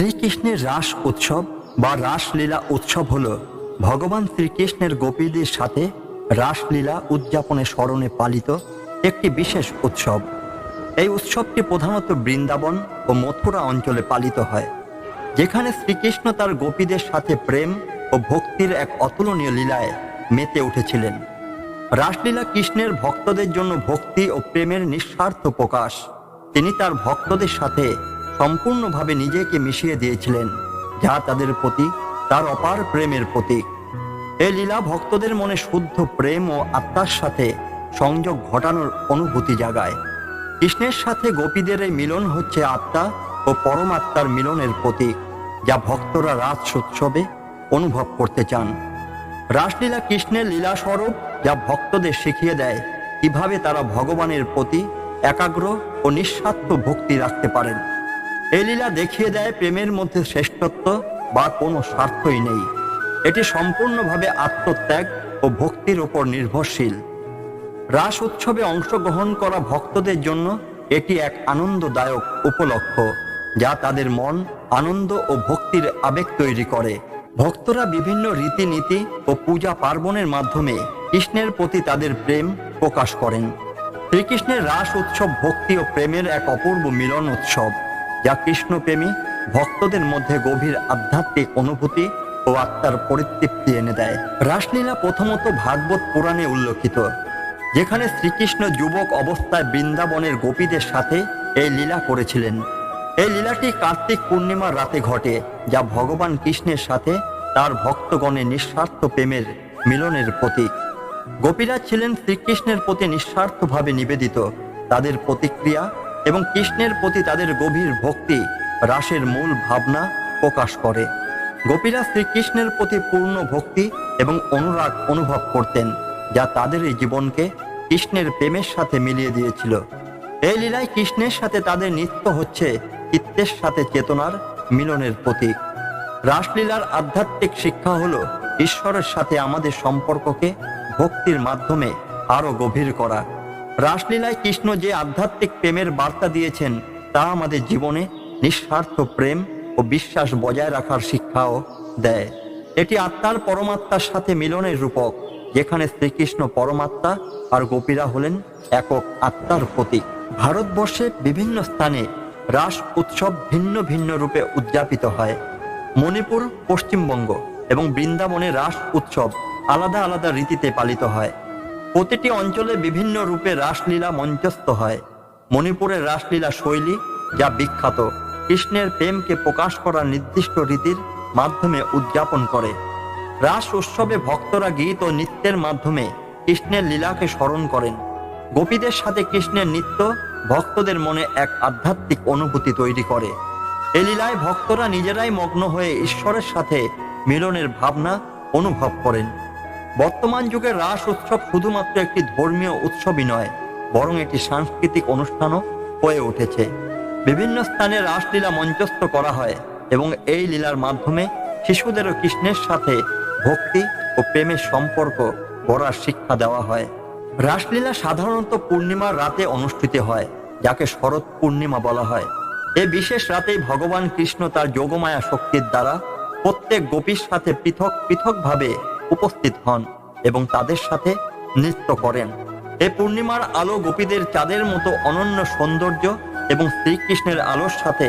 শ্রীকৃষ্ণের রাস উৎসব বা রাসলীলা উৎসব হল ভগবান শ্রীকৃষ্ণের গোপীদের সাথে রাসলীলা উদযাপনের স্মরণে পালিত একটি বিশেষ উৎসব। এই উৎসবটি প্রধানত বৃন্দাবন ও মথুরা অঞ্চলে পালিত হয়, যেখানে শ্রীকৃষ্ণ তার গোপীদের সাথে প্রেম ও ভক্তির এক অতুলনীয় লীলায় মেতে উঠেছিলেন। রাসলীলা কৃষ্ণের ভক্তদের জন্য ভক্তি ও প্রেমের নিঃস্বার্থ প্রকাশ। তিনি তার ভক্তদের সাথে সম্পূর্ণভাবে নিজেকে মিশিয়ে দিয়েছিলেন, যা তাদের প্রতি তার অপার প্রেমের প্রতীক। এই লীলা ভক্তদের মনে শুদ্ধ প্রেম ও আত্মার সাথে সংযোগ ঘটানোর অনুভূতি জাগায়। কৃষ্ণের সাথে গোপীদের এই মিলন হচ্ছে আত্মা ও পরমাত্মার মিলনের প্রতীক, যা ভক্তরা রাস উৎসবে অনুভব করতে চান। রাসলীলা কৃষ্ণের লীলাস্বরূপ, যা ভক্তদের শিখিয়ে দেয় কিভাবে তারা ভগবানের প্রতি একাগ্র ও নিঃস্বার্থ ভক্তি রাখতে পারেন। এই লীলা দেখিয়ে দেয় প্রেমের মধ্যে শ্রেষ্ঠত্ব বা কোনো স্বার্থই নেই। এটি সম্পূর্ণভাবে আত্মত্যাগ ও ভক্তির উপর নির্ভরশীল। রাস উৎসবে অংশগ্রহণ করা ভক্তদের জন্য এটি এক আনন্দদায়ক উপলক্ষ, যা তাদের মন আনন্দ ও ভক্তির আবেগ তৈরি করে। ভক্তরা বিভিন্ন রীতিনীতি ও পূজা পার্বণের মাধ্যমে কৃষ্ণের প্রতি তাদের প্রেম প্রকাশ করেন। শ্রীকৃষ্ণের রাস উৎসব ভক্তি ও প্রেমের এক অপূর্ব মিলন উৎসব, যা কৃষ্ণপ্রেমী ভক্তদের মধ্যে গভীর আধ্যাত্মিক অনুভূতি ও আত্মার পরিতৃপ্তি এনে দেয়। রাসলীলা প্রথমত ভাগবত পুরাণে উল্লেখিত, যেখানে শ্রীকৃষ্ণ যুবক অবস্থায় বৃন্দাবনের গোপীদের সাথে এই লীলা করেছিলেন। এই লীলাটি কার্তিক পূর্ণিমার রাতে ঘটে, যা ভগবান কৃষ্ণের সাথে তার ভক্তগণের নিঃস্বার্থ প্রেমের মিলনের প্রতীক। গোপীরা ছিলেন শ্রীকৃষ্ণের প্রতি নিঃস্বার্থভাবে নিবেদিত। তাদের প্রতিক্রিয়া এবং কৃষ্ণের প্রতি তাদের গভীর ভক্তি রাসের মূল ভাবনা প্রকাশ করে। গোপীরা শ্রীকৃষ্ণের প্রতি পূর্ণ ভক্তি এবং অনুরাগ অনুভব করতেন, যা তাদের এই জীবনকে কৃষ্ণের প্রেমের সাথে মিলিয়ে দিয়েছিল। এই লীলায় কৃষ্ণের সাথে তাদের নৃত্য হচ্ছে চিত্তের সাথে চেতনার মিলনের প্রতীক। রাসলীলার আধ্যাত্মিক শিক্ষা হলো ঈশ্বরের সাথে আমাদের সম্পর্ককে ভক্তির মাধ্যমে আরো গভীর করা। রাসলীলায় কৃষ্ণ যে আধ্যাত্মিক প্রেমের বার্তা দিয়েছেন, তা আমাদের জীবনে নিঃস্বার্থ প্রেম ও বিশ্বাস বজায় রাখার শিক্ষাও দেয়। এটি আত্মার পরমাত্মার সাথে মিলনের রূপক, যেখানে শ্রীকৃষ্ণ পরমাত্মা আর গোপীরা হলেন একক আত্মার প্রতীক। ভারতবর্ষে বিভিন্ন স্থানে রাস উৎসব ভিন্ন ভিন্ন রূপে উদযাপিত হয়। মণিপুর, পশ্চিমবঙ্গ এবং বৃন্দাবনে রাস উৎসব আলাদা আলাদা রীতিতে পালিত হয়। প্রতিটি অঞ্চলে বিভিন্ন রূপে রাসলীলা মঞ্চস্থ হয়। মণিপুরের রাসলীলা শৈলী, যা বিখ্যাত, কৃষ্ণের প্রেমকে প্রকাশ করার নির্দিষ্ট রীতির মাধ্যমে উদযাপন করে। রাস উৎসবে ভক্তরা গীত ও নৃত্যের মাধ্যমে কৃষ্ণের লীলাকে স্মরণ করেন। গোপীদের সাথে কৃষ্ণের নৃত্য ভক্তদের মনে এক আধ্যাত্মিক অনুভূতি তৈরি করে। এই লীলায় ভক্তরা নিজেরাই মগ্ন হয়ে ঈশ্বরের সাথে মিলনের ভাবনা অনুভব করেন। বর্তমান যুগে রাস উৎসব শুধুমাত্র একটি ধর্মীয় উৎসবই নয়, বরং এটি সাংস্কৃতিক অনুষ্ঠানও হয়ে উঠেছে। বিভিন্ন স্থানে রাসলীলা মঞ্চস্থ করা হয় এবং এই লীলার মাধ্যমে শিশুদেরও কৃষ্ণের সাথে ভক্তি ও প্রেমের সম্পর্ক গড়ার শিক্ষা দেওয়া হয়। রাসলীলা সাধারণত পূর্ণিমার রাতে অনুষ্ঠিত হয়, যাকে শরৎ পূর্ণিমা বলা হয়। এই বিশেষ রাতেই ভগবান কৃষ্ণ তার যোগমায়া শক্তির দ্বারা প্রত্যেক গোপীর সাথে পৃথক পৃথকভাবে উপস্থিত হন এবং তাদের সাথে নৃত্য করেন। এই পূর্ণিমার আলো গোপীদের চাঁদের মতো অনন্য সৌন্দর্য এবং শ্রীকৃষ্ণের আলোর সাথে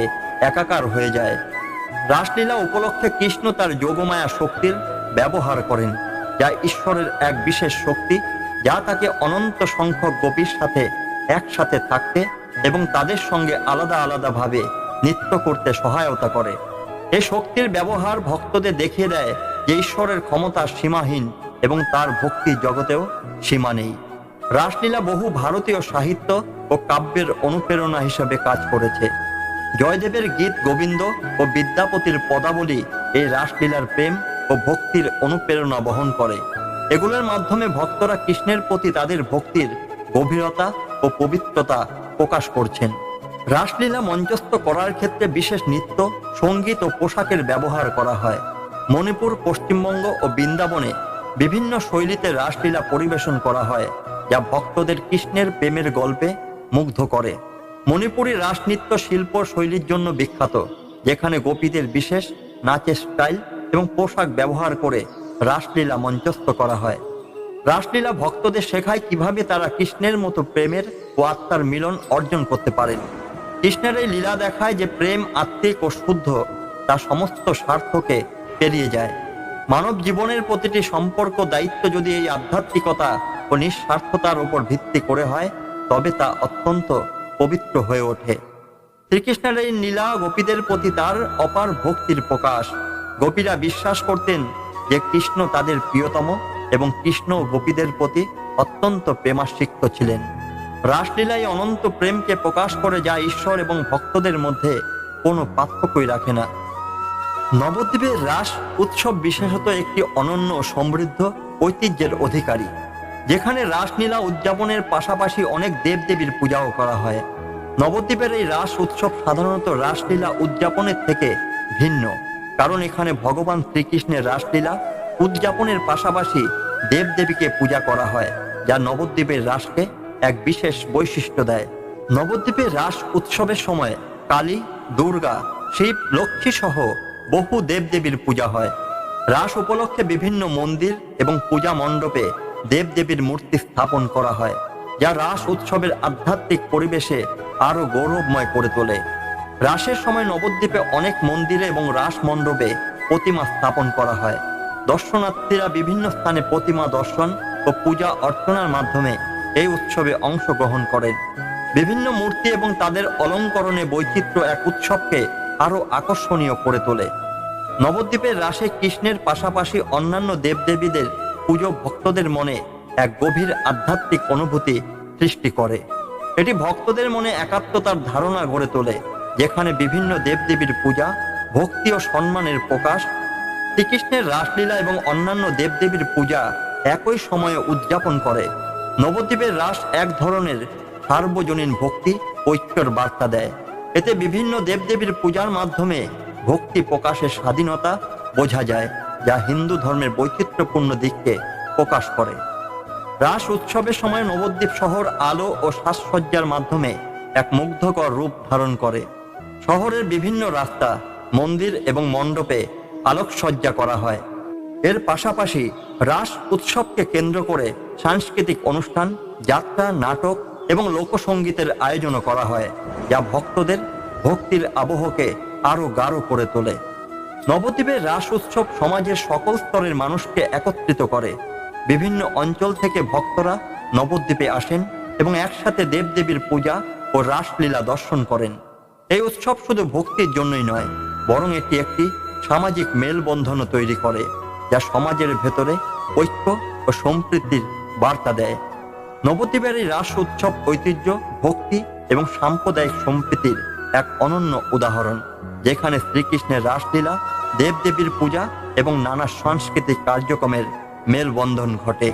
একাকার হয়ে যায়। রাসলীলা উপলক্ষে কৃষ্ণ তার যোগমায়া শক্তির ব্যবহার করেন, যা ঈশ্বরের এক বিশেষ শক্তি, যা তাকে অনন্ত সংখ্যক গোপীর সাথে একসাথে থাকতে এবং তাদের সঙ্গে আলাদা আলাদাভাবে নৃত্য করতে সহায়তা করে। এই শক্তির ব্যবহার ভক্তদের দেখিয়ে দেয় যে ঈশ্বরের ক্ষমতা সীমাহীন এবং তার ভক্তি জগতেও সীমা নেই। রাসলীলা বহু ভারতীয় সাহিত্য ও কাব্যের অনুপ্রেরণা হিসেবে কাজ করেছে। জয়দেবের গীত গোবিন্দ ও বিদ্যাপতির পদাবলী এই রাসলীলার প্রেম ও ভক্তির অনুপ্রেরণা বহন করে। এগুলোর মাধ্যমে ভক্তরা কৃষ্ণের প্রতি তাদের ভক্তির গভীরতা ও পবিত্রতা প্রকাশ করছেন। রাসলীলা মঞ্চস্থ করার ক্ষেত্রে বিশেষ নৃত্য, সঙ্গীত ও পোশাকের ব্যবহার করা হয়। মণিপুর, পশ্চিমবঙ্গ ও বৃন্দাবনে বিভিন্ন শৈলীতে রাসলীলা পরিবেশন করা হয়, যা ভক্তদের কৃষ্ণের প্রেমের গল্পে মুগ্ধ করে। মণিপুরি রাসনৃত্য শিল্প শৈলীর জন্য বিখ্যাত। যেখানে গোপীদের বিশেষ নাচের স্টাইল এবং পোশাক ব্যবহার করে রাসলীলা মঞ্চস্থ করা হয়। রাসলীলা ভক্তদের শেখায় কিভাবে তারা কৃষ্ণের মতো প্রেমের ও আত্মার মিলন অর্জন করতে পারেন। কৃষ্ণের এই লীলা দেখায় যে প্রেম আত্মিক ও শুদ্ধ, তা সমস্ত স্বার্থকে পেরিয়ে যায়। মানব জীবনের প্রতিটি সম্পর্ক দায়িত্ব যদি এই আধ্যাত্মিকতা ও নিঃস্বার্থতার উপর ভিত্তি করে হয়, তবে তা অত্যন্ত পবিত্র হয়ে ওঠে। শ্রীকৃষ্ণের এই লীলা গোপীদের প্রতি তার অপার ভক্তির প্রকাশ। গোপীরা বিশ্বাস করতেন যে কৃষ্ণ তাদের প্রিয়তম এবং কৃষ্ণ গোপীদের প্রতি অত্যন্ত প্রেমাসক্ত ছিলেন। রাসলীলায় অনন্ত প্রেমকে প্রকাশ করে, যা ঈশ্বর এবং ভক্তদের মধ্যে কোনো পার্থক্যই রাখে না। নবদ্বীপের রাস উৎসব বিশেষত একটি অনন্য সমৃদ্ধ ঐতিহ্যের অধিকারী, যেখানে রাসলীলা উদযাপনের পাশাপাশি অনেক দেবদেবীর পূজাও করা হয়। নবদ্বীপের এই রাস উৎসব সাধারণত রাসলীলা উদযাপনের থেকে ভিন্ন, কারণ এখানে ভগবান শ্রীকৃষ্ণের রাসলীলা উদযাপনের পাশাপাশি দেবদেবীকে পূজা করা হয়, যা নবদ্বীপের রাসকে এক বিশেষ বৈশিষ্ট্য দেয়। নবদ্বীপের রাস উৎসবের সময় কালী, দুর্গা, শিব, লক্ষ্মী সহ বহু দেবদেবীর পূজা হয়। রাস উপলক্ষে বিভিন্ন মন্দির এবং পূজা মণ্ডপে দেবদেবীর মূর্তি স্থাপন করা হয়, যা রাস উৎসবের আধ্যাত্মিক পরিবেশে আরো গৌরবময় করে তোলে। রাসের সময় নবদ্বীপে অনেক মন্দিরে এবং রাস মণ্ডপে প্রতিমা স্থাপন করা হয়। দর্শনার্থীরা বিভিন্ন স্থানে প্রতিমা দর্শন ও পূজা অর্চনার মাধ্যমে এই উৎসবে অংশগ্রহণ করেন। বিভিন্ন মূর্তি এবং তাদের অলঙ্করণে বৈচিত্র্য এক উৎসবকে আরো আকর্ষণীয় করে তোলে। নবদ্বীপের রাসে কৃষ্ণের পাশাপাশি অন্যান্য দেবদেবীদের পুজো ভক্তদের মনে এক গভীর আধ্যাত্মিক অনুভূতি সৃষ্টি করে। এটি ভক্তদের মনে একাত্মতার ধারণা গড়ে তোলে, যেখানে বিভিন্ন দেবদেবীর পূজা, ভক্তি ও সম্মানের প্রকাশ। শ্রীকৃষ্ণের রাসলীলা এবং অন্যান্য দেবদেবীর পূজা একই সময়ে উদযাপন করে। নবদ্বীপের রাস এক ধরনের সার্বজনীন ভক্তি ঐক্যর বার্তা দেয়। এতে বিভিন্ন দেবদেবীর পূজার মাধ্যমে ভক্তি প্রকাশের স্বাধীনতা বোঝা যায়, যা হিন্দু ধর্মের বৈচিত্র্যপূর্ণ দিককে প্রকাশ করে। রাস উৎসবের সময় নবদ্বীপ শহর আলো ও সাজসজ্জার মাধ্যমে এক মুগ্ধকর রূপ ধারণ করে। শহরের বিভিন্ন রাস্তা, মন্দির এবং মণ্ডপে আলোকসজ্জা করা হয়। এর পাশাপাশি রাস উৎসবকে কেন্দ্র করে সাংস্কৃতিক অনুষ্ঠান, যাত্রা, নাটক এবং লোকসঙ্গীতের আয়োজনও করা হয়, যা ভক্তদের ভক্তির আবহকে আরো গাঢ় করে তোলে। নবদ্বীপের রাস উৎসব সমাজের সকল স্তরের মানুষকে একত্রিত করে। বিভিন্ন অঞ্চল থেকে ভক্তরা নবদ্বীপে আসেন এবং একসাথে দেবদেবীর পূজা ও রাসলীলা দর্শন করেন। এই উৎসব শুধু ভক্তির জন্যই নয়, বরং এটি একটি সামাজিক মেলবন্ধনও তৈরি করে, যা সমাজের ভেতরে ঐক্য ও সম্প্রীতির বার্তা দেয়। নবদ্বীপের এই রাস উৎসব ঐতিহ্য, ভক্তি এবং সাম্প্রদায়িক সম্প্রীতির এক অনন্য উদাহরণ, যেখানে শ্রীকৃষ্ণের রাসলীলা, দেবদেবীর পূজা এবং নানা সাংস্কৃতিক কার্যক্রমের মেলবন্ধন ঘটে।